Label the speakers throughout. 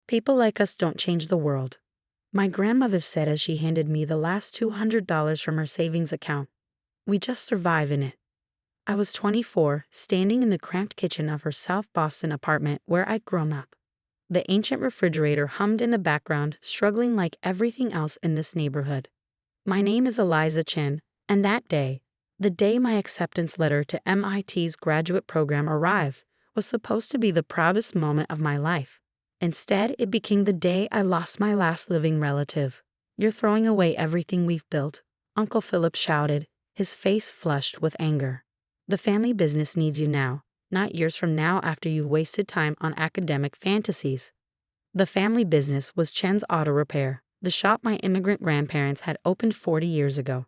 Speaker 1: People like us don't change the world, my grandmother said as she handed me the last $200 from her savings account. We just survive in it. I was 24, standing in the cramped kitchen of her South Boston apartment where I'd grown up. The ancient refrigerator hummed in the background, struggling like everything else in this neighborhood. My name is Eliza Chen, and that day, the day my acceptance letter to MIT's graduate program arrived, was supposed to be the proudest moment of my life. Instead, it became the day I lost my last living relative. You're throwing away everything we've built, Uncle Philip shouted, his face flushed with anger. The family business needs you now, not years from now after you've wasted time on academic fantasies. The family business was Chen's auto repair, the shop my immigrant grandparents had opened 40 years ago.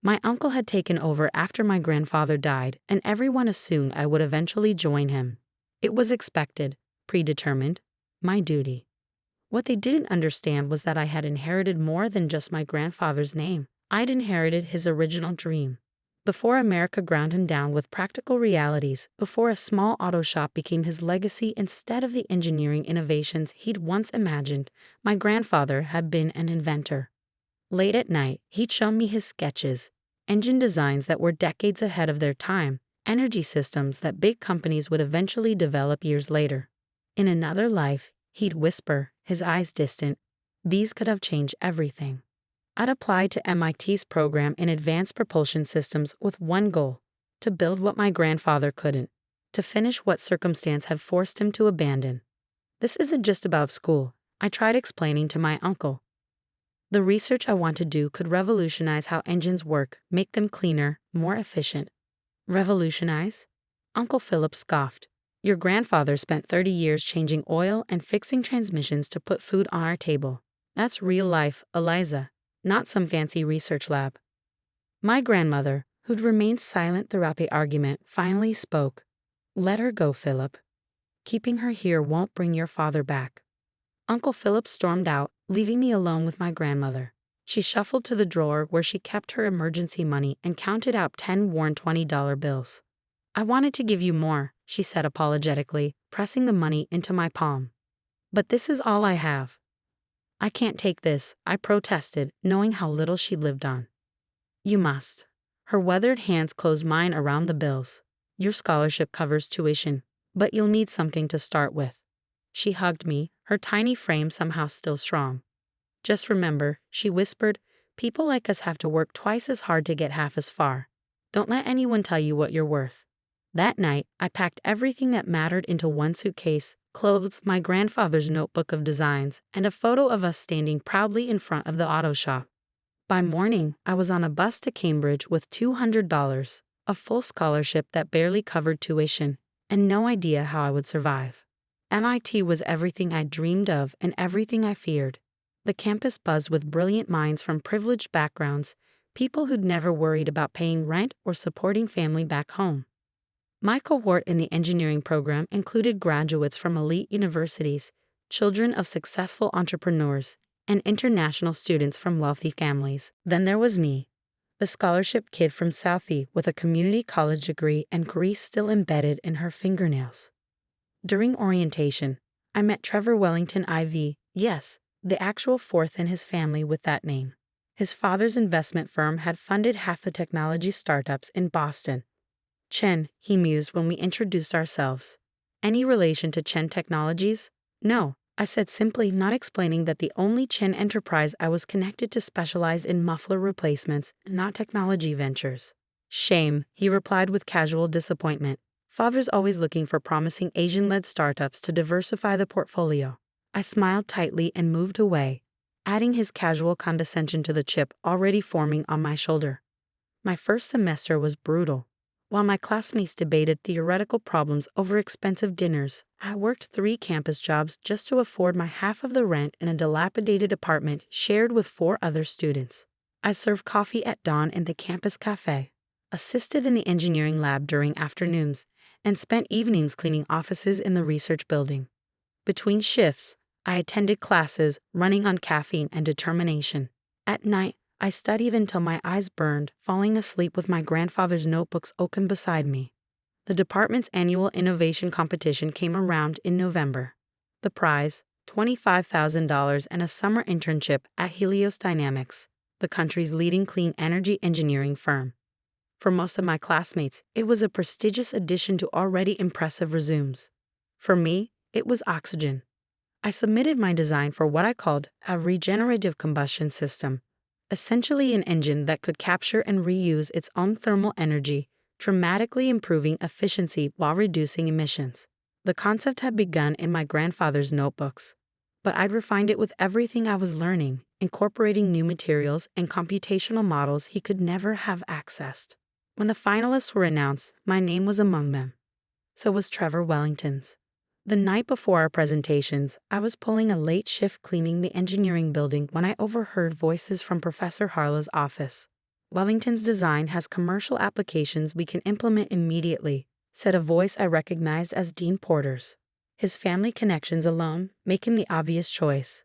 Speaker 1: My uncle had taken over after my grandfather died, and everyone assumed I would eventually join him. It was expected, predetermined, my duty. What they didn't understand was that I had inherited more than just my grandfather's name. I'd inherited his original dream. Before America ground him down with practical realities, before a small auto shop became his legacy instead of the engineering innovations he'd once imagined, my grandfather had been an inventor. Late at night, he'd show me his sketches, engine designs that were decades ahead of their time, energy systems that big companies would eventually develop years later. In another life, he'd whisper, his eyes distant, these could have changed everything. I'd applied to MIT's program in advanced propulsion systems with one goal: to build what my grandfather couldn't, to finish what circumstance had forced him to abandon. This isn't just about school, I tried explaining to my uncle. The research I want to do could revolutionize how engines work, make them cleaner, more efficient. Revolutionize? Uncle Philip scoffed. Your grandfather spent 30 years changing oil and fixing transmissions to put food on our table. That's real life, Eliza, not some fancy research lab. My grandmother, who'd remained silent throughout the argument, finally spoke. Let her go, Philip. Keeping her here won't bring your father back. Uncle Philip stormed out, leaving me alone with my grandmother. She shuffled to the drawer where she kept her emergency money and counted out 10 worn $20 bills. I wanted to give you more, she said apologetically, pressing the money into my palm. But this is all I have. I can't take this, I protested, knowing how little she lived on. You must. Her weathered hands closed mine around the bills. Your scholarship covers tuition, but you'll need something to start with. She hugged me, her tiny frame somehow still strong. Just remember, she whispered, people like us have to work twice as hard to get half as far. Don't let anyone tell you what you're worth. That night, I packed everything that mattered into one suitcase: clothes, my grandfather's notebook of designs, and a photo of us standing proudly in front of the auto shop. By morning, I was on a bus to Cambridge with $200, a full scholarship that barely covered tuition, and no idea how I would survive. MIT was everything I dreamed of and everything I feared. The campus buzzed with brilliant minds from privileged backgrounds, people who'd never worried about paying rent or supporting family back home. My cohort in the engineering program included graduates from elite universities, children of successful entrepreneurs, and international students from wealthy families. Then there was me, the scholarship kid from Southie with a community college degree and grease still embedded in her fingernails. During orientation, I met Trevor Wellington IV, yes, the actual fourth in his family with that name. His father's investment firm had funded half the technology startups in Boston. Chen, he mused when we introduced ourselves. Any relation to Chen Technologies? No, I said, simply, not explaining that the only Chen enterprise I was connected to specialized in muffler replacements, not technology ventures. Shame, he replied with casual disappointment. Father's always looking for promising Asian-led startups to diversify the portfolio. I smiled tightly and moved away, adding his casual condescension to the chip already forming on my shoulder. My first semester was brutal. While my classmates debated theoretical problems over expensive dinners, I worked 3 campus jobs just to afford my half of the rent in a dilapidated apartment shared with 4 other students. I served coffee at dawn in the campus cafe, assisted in the engineering lab during afternoons, and spent evenings cleaning offices in the research building. Between shifts, I attended classes running on caffeine and determination. At night, I studied until my eyes burned, falling asleep with my grandfather's notebooks open beside me. The department's annual innovation competition came around in November. The prize, $25,000, and a summer internship at Helios Dynamics, the country's leading clean energy engineering firm. For most of my classmates, it was a prestigious addition to already impressive resumes. For me, it was oxygen. I submitted my design for what I called a regenerative combustion system, essentially an engine that could capture and reuse its own thermal energy, dramatically improving efficiency while reducing emissions. The concept had begun in my grandfather's notebooks, but I'd refined it with everything I was learning, incorporating new materials and computational models he could never have accessed. When the finalists were announced, my name was among them. So was Trevor Wellington's. The night before our presentations, I was pulling a late shift cleaning the engineering building when I overheard voices from Professor Harlow's office. "Wellington's design has commercial applications we can implement immediately," said a voice I recognized as Dean Porter's. "His family connections alone make him the obvious choice."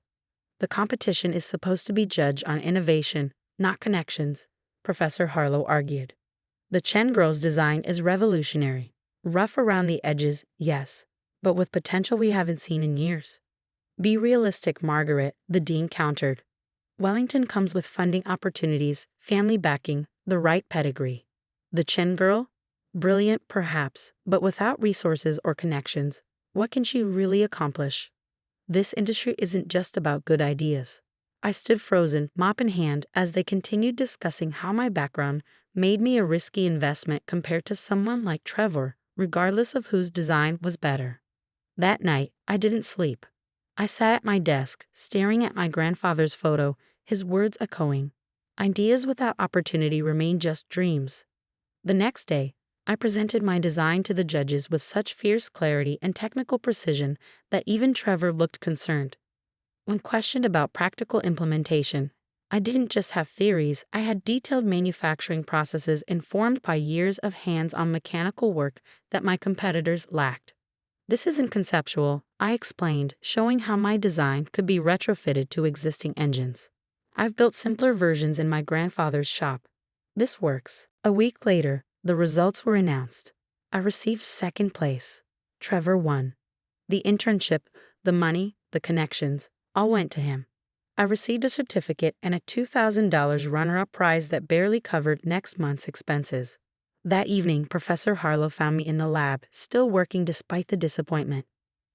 Speaker 1: "The competition is supposed to be judged on innovation, not connections," Professor Harlow argued. "The Chen girl's design is revolutionary. Rough around the edges, yes, but with potential we haven't seen in years." "Be realistic, Margaret," the dean countered. "Wellington comes with funding opportunities, family backing, the right pedigree. The Chen girl? Brilliant, perhaps, but without resources or connections, what can she really accomplish? This industry isn't just about good ideas." I stood frozen, mop in hand, as they continued discussing how my background made me a risky investment compared to someone like Trevor, regardless of whose design was better. That night, I didn't sleep. I sat at my desk, staring at my grandfather's photo, his words echoing. Ideas without opportunity remain just dreams. The next day, I presented my design to the judges with such fierce clarity and technical precision that even Trevor looked concerned. When questioned about practical implementation, I didn't just have theories, I had detailed manufacturing processes informed by years of hands-on mechanical work that my competitors lacked. "This isn't conceptual," I explained, showing how my design could be retrofitted to existing engines. "I've built simpler versions in my grandfather's shop. This works." A week later, the results were announced. I received second place. Trevor won. The internship, the money, the connections, all went to him. I received a certificate and a $2,000 runner-up prize that barely covered next month's expenses. That evening, Professor Harlow found me in the lab, still working despite the disappointment.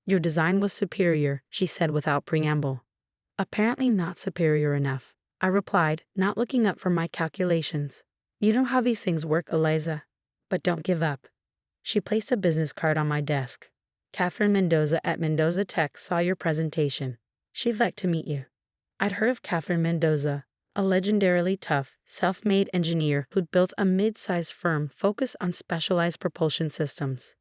Speaker 1: "Your design was superior," she said without preamble. "Apparently not superior enough," I replied, not looking up from my calculations. "You know how these things work, Eliza. But don't give up." She placed a business card on my desk. "Catherine Mendoza at Mendoza Tech saw your presentation. She'd like to meet you." I'd heard of Catherine Mendoza, a legendarily tough, self-made engineer who'd built a mid-sized firm focused on specialized propulsion systems.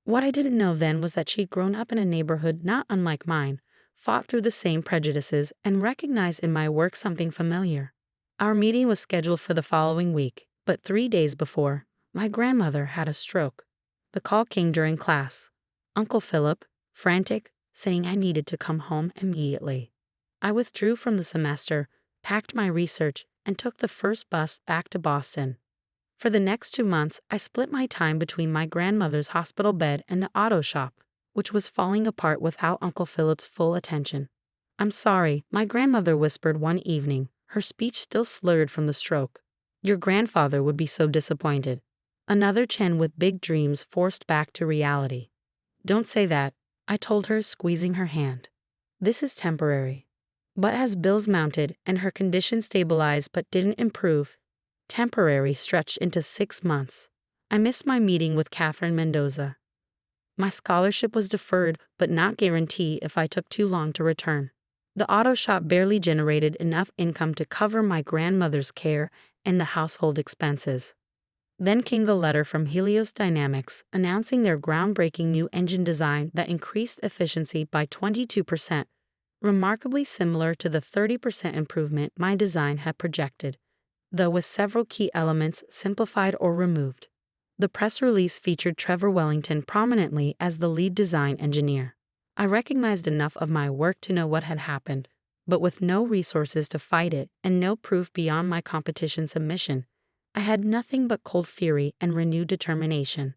Speaker 1: What I didn't know then was that she'd grown up in a neighborhood not unlike mine, fought through the same prejudices, and recognized in my work something familiar. Our meeting was scheduled for the following week, but 3 days before, my grandmother had a stroke. The call came during class. Uncle Philip, frantic, saying I needed to come home immediately. I withdrew from the semester, packed my research, and took the first bus back to Boston. For the next 2 months, I split my time between my grandmother's hospital bed and the auto shop, which was falling apart without Uncle Philip's full attention. "I'm sorry," my grandmother whispered one evening, her speech still slurred from the stroke. "Your grandfather would be so disappointed." Another Chen with big dreams forced back to reality. "Don't say that," I told her, squeezing her hand. "This is temporary." But as bills mounted and her condition stabilized but didn't improve, temporary stretched into 6 months. I missed my meeting with Catherine Mendoza. My scholarship was deferred but not guaranteed if I took too long to return. The auto shop barely generated enough income to cover my grandmother's care and the household expenses. Then came the letter from Helios Dynamics announcing their groundbreaking new engine design that increased efficiency by 22%. Remarkably similar to the 30% improvement my design had projected, though with several key elements simplified or removed. The press release featured Trevor Wellington prominently as the lead design engineer. I recognized enough of my work to know what had happened, but with no resources to fight it and no proof beyond my competition submission, I had nothing but cold fury and renewed determination.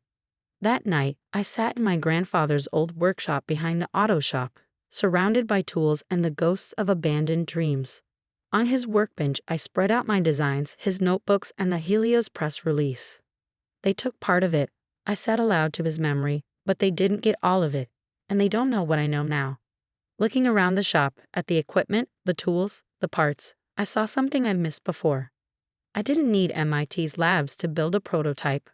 Speaker 1: That night, I sat in my grandfather's old workshop behind the auto shop, surrounded by tools and the ghosts of abandoned dreams. On his workbench, I spread out my designs, his notebooks, and the Helios press release. They took part of it, I said aloud to his memory, but they didn't get all of it, and they don't know what I know now. Looking around the shop, at the equipment, the tools, the parts, I saw something I'd missed before. I didn't need MIT's labs to build a prototype.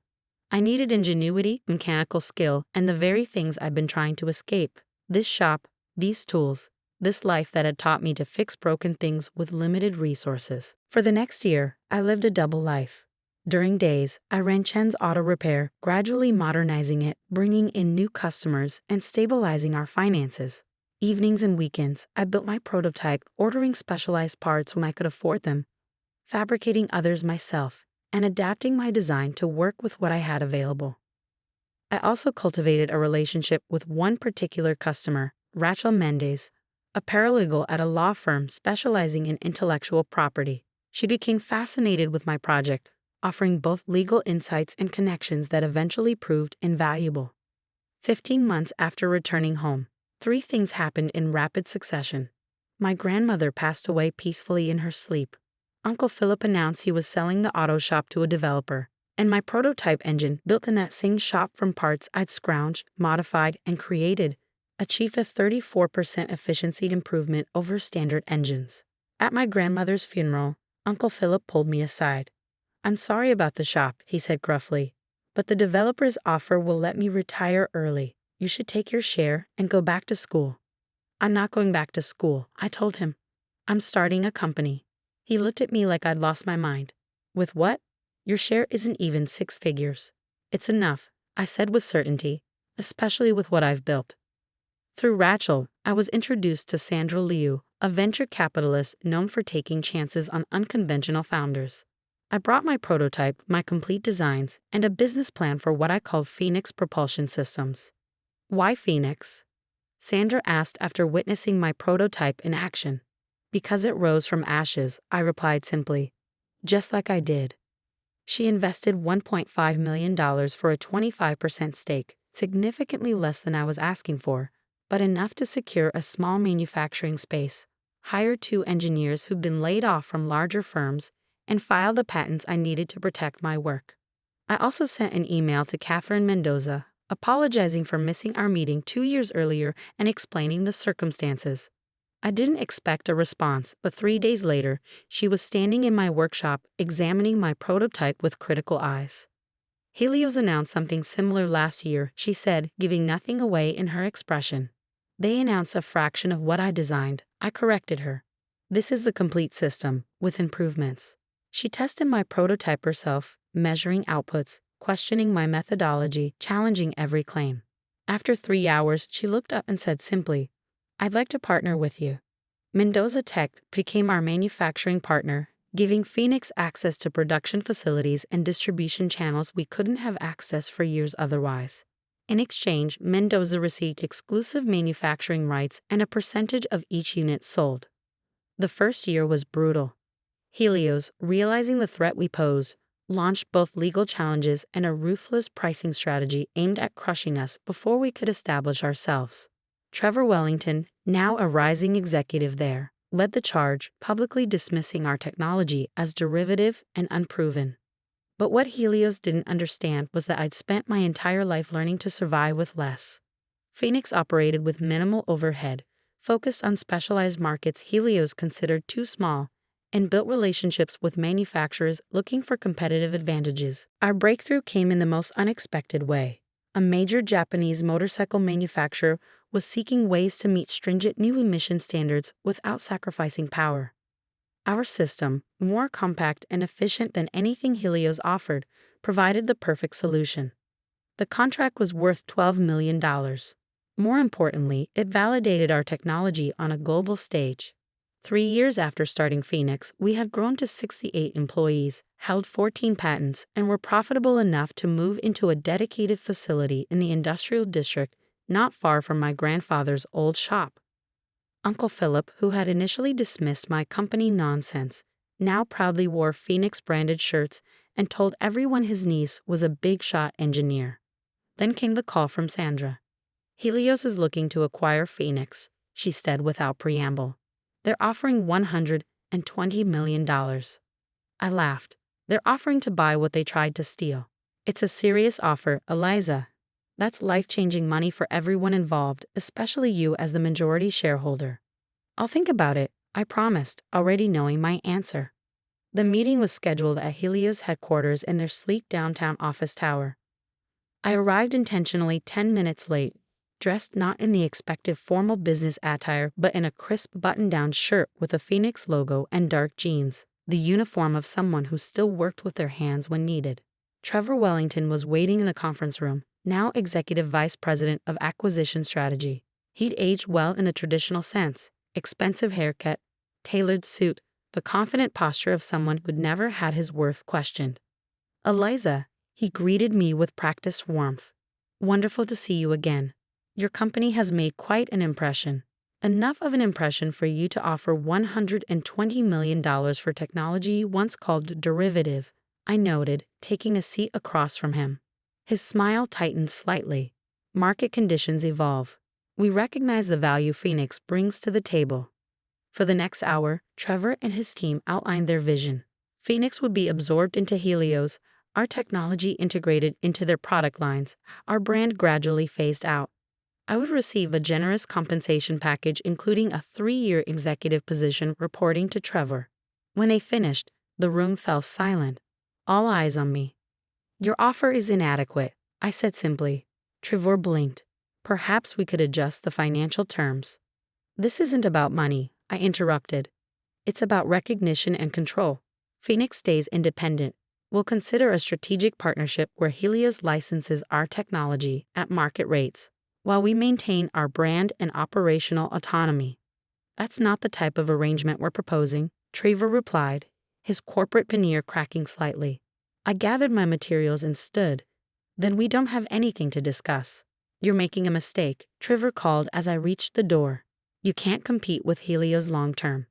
Speaker 1: I needed ingenuity, mechanical skill, and the very things I'd been trying to escape. This shop, these tools, this life that had taught me to fix broken things with limited resources. For the next year, I lived a double life. During days, I ran Chen's auto repair, gradually modernizing it, bringing in new customers, and stabilizing our finances. Evenings and weekends, I built my prototype, ordering specialized parts when I could afford them, fabricating others myself, and adapting my design to work with what I had available. I also cultivated a relationship with one particular customer, Rachel Mendez, a paralegal at a law firm specializing in intellectual property. She became fascinated with my project, offering both legal insights and connections that eventually proved invaluable. 15 months after returning home, 3 things happened in rapid succession. My grandmother passed away peacefully in her sleep. Uncle Philip announced he was selling the auto shop to a developer, and my prototype engine, built in that same shop from parts I'd scrounged, modified, and created, achieved a 34% efficiency improvement over standard engines. At my grandmother's funeral, Uncle Philip pulled me aside. "I'm sorry about the shop," he said gruffly, "but the developer's offer will let me retire early. You should take your share and go back to school." "I'm not going back to school," I told him. "I'm starting a company." He looked at me like I'd lost my mind. "With what? Your share isn't even 6 figures." "It's enough," I said with certainty, "especially with what I've built." Through Rachel, I was introduced to Sandra Liu, a venture capitalist known for taking chances on unconventional founders. I brought my prototype, my complete designs, and a business plan for what I called Phoenix Propulsion Systems. "Why Phoenix?" Sandra asked after witnessing my prototype in action. "Because it rose from ashes," I replied simply. "Just like I did." She invested $1.5 million for a 25% stake, significantly less than I was asking for, but enough to secure a small manufacturing space, hire 2 engineers who'd been laid off from larger firms, and file the patents I needed to protect my work. I also sent an email to Catherine Mendoza, apologizing for missing our meeting 2 years earlier and explaining the circumstances. I didn't expect a response, but 3 days later, she was standing in my workshop examining my prototype with critical eyes. "Helios announced something similar last year," she said, giving nothing away in her expression. "They announced a fraction of what I designed," I corrected her. "This is the complete system, with improvements." She tested my prototype herself, measuring outputs, questioning my methodology, challenging every claim. After 3 hours, she looked up and said simply, "I'd like to partner with you." Mendoza Tech became our manufacturing partner, giving Phoenix access to production facilities and distribution channels we couldn't have access for years otherwise. In exchange, Mendoza received exclusive manufacturing rights and a percentage of each unit sold. The first year was brutal. Helios, realizing the threat we posed, launched both legal challenges and a ruthless pricing strategy aimed at crushing us before we could establish ourselves. Trevor Wellington, now a rising executive there, led the charge, publicly dismissing our technology as derivative and unproven. But what Helios didn't understand was that I'd spent my entire life learning to survive with less. Phoenix operated with minimal overhead, focused on specialized markets Helios considered too small, and built relationships with manufacturers looking for competitive advantages. Our breakthrough came in the most unexpected way. A major Japanese motorcycle manufacturer was seeking ways to meet stringent new emission standards without sacrificing power. Our system, more compact and efficient than anything Helios offered, provided the perfect solution. The contract was worth $12 million. More importantly, it validated our technology on a global stage. 3 years after starting Phoenix, we had grown to 68 employees, held 14 patents, and were profitable enough to move into a dedicated facility in the industrial district not far from my grandfather's old shop. Uncle Philip, who had initially dismissed my company nonsense, now proudly wore Phoenix-branded shirts and told everyone his niece was a big-shot engineer. Then came the call from Sandra. "Helios is looking to acquire Phoenix," she said without preamble. They're offering $120 million. I laughed. They're offering to buy what they tried to steal. It's a serious offer, Eliza. That's life-changing money for everyone involved, especially you as the majority shareholder. I'll think about it, I promised, already knowing my answer. The meeting was scheduled at Helios headquarters in their sleek downtown office tower. I arrived intentionally 10 minutes late, dressed not in the expected formal business attire but in a crisp button-down shirt with a Phoenix logo and dark jeans, the uniform of someone who still worked with their hands when needed. Trevor Wellington was waiting in the conference room, now Executive Vice President of Acquisition Strategy. He'd aged well in the traditional sense, expensive haircut, tailored suit, the confident posture of someone who'd never had his worth questioned. Eliza, he greeted me with practiced warmth. Wonderful to see you again. Your company has made quite an impression. Enough of an impression for you to offer $120 million for technology once called derivative, I noted, taking a seat across from him. His smile tightened slightly. Market conditions evolve. We recognize the value Phoenix brings to the table. For the next hour, Trevor and his team outlined their vision. Phoenix would be absorbed into Helios, our technology integrated into their product lines, our brand gradually phased out. I would receive a generous compensation package including a 3-year executive position reporting to Trevor. When they finished, the room fell silent. All eyes on me. Your offer is inadequate, I said simply. Trevor blinked. Perhaps we could adjust the financial terms. This isn't about money, I interrupted. It's about recognition and control. Phoenix stays independent. We'll consider a strategic partnership where Helios licenses our technology at market rates, while we maintain our brand and operational autonomy. That's not the type of arrangement we're proposing, Trevor replied, his corporate veneer cracking slightly. I gathered my materials and stood. Then we don't have anything to discuss. You're making a mistake, Trevor called as I reached the door. You can't compete with Helios long term.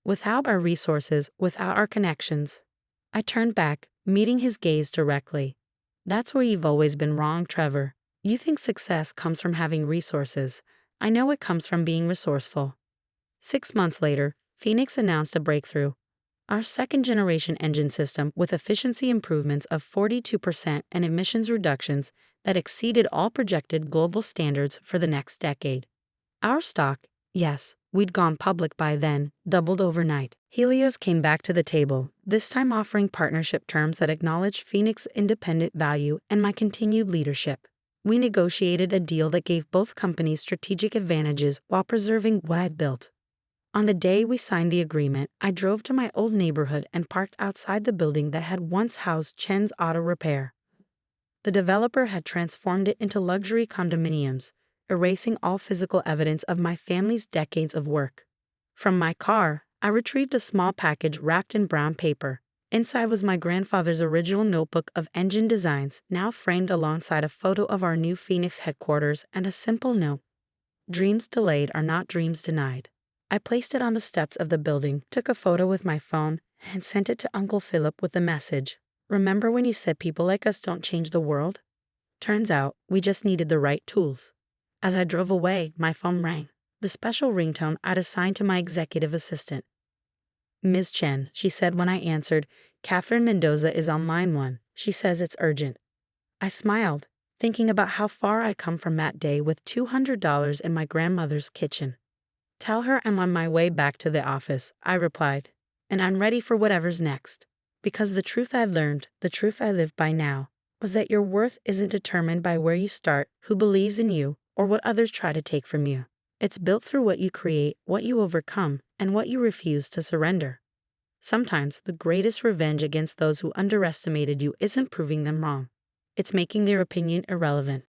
Speaker 1: Without our resources, without our connections. I turned back, meeting his gaze directly. That's where you've always been wrong, Trevor. You think success comes from having resources. I know it comes from being resourceful. 6 months later, Phoenix announced a breakthrough. Our second-generation engine system with efficiency improvements of 42% and emissions reductions that exceeded all projected global standards for the next decade. Our stock, yes, we'd gone public by then, doubled overnight. Helios came back to the table, this time offering partnership terms that acknowledged Phoenix's independent value and my continued leadership. We negotiated a deal that gave both companies strategic advantages while preserving what I'd built. On the day we signed the agreement, I drove to my old neighborhood and parked outside the building that had once housed Chen's Auto Repair. The developer had transformed it into luxury condominiums, erasing all physical evidence of my family's decades of work. From my car, I retrieved a small package wrapped in brown paper. Inside was my grandfather's original notebook of engine designs, now framed alongside a photo of our new Phoenix headquarters and a simple note. Dreams delayed are not dreams denied. I placed it on the steps of the building, took a photo with my phone, and sent it to Uncle Philip with the message. Remember when you said people like us don't change the world? Turns out, we just needed the right tools. As I drove away, my phone rang, the special ringtone I'd assigned to my executive assistant. Ms. Chen, she said when I answered, Catherine Mendoza is on line 1. She says it's urgent. I smiled, thinking about how far I'd come from that day with $200 in my grandmother's kitchen. Tell her I'm on my way back to the office, I replied, and I'm ready for whatever's next. Because the truth I've learned, the truth I live by now, was that your worth isn't determined by where you start, who believes in you, or what others try to take from you. It's built through what you create, what you overcome, and what you refuse to surrender. Sometimes the greatest revenge against those who underestimated you isn't proving them wrong. It's making their opinion irrelevant.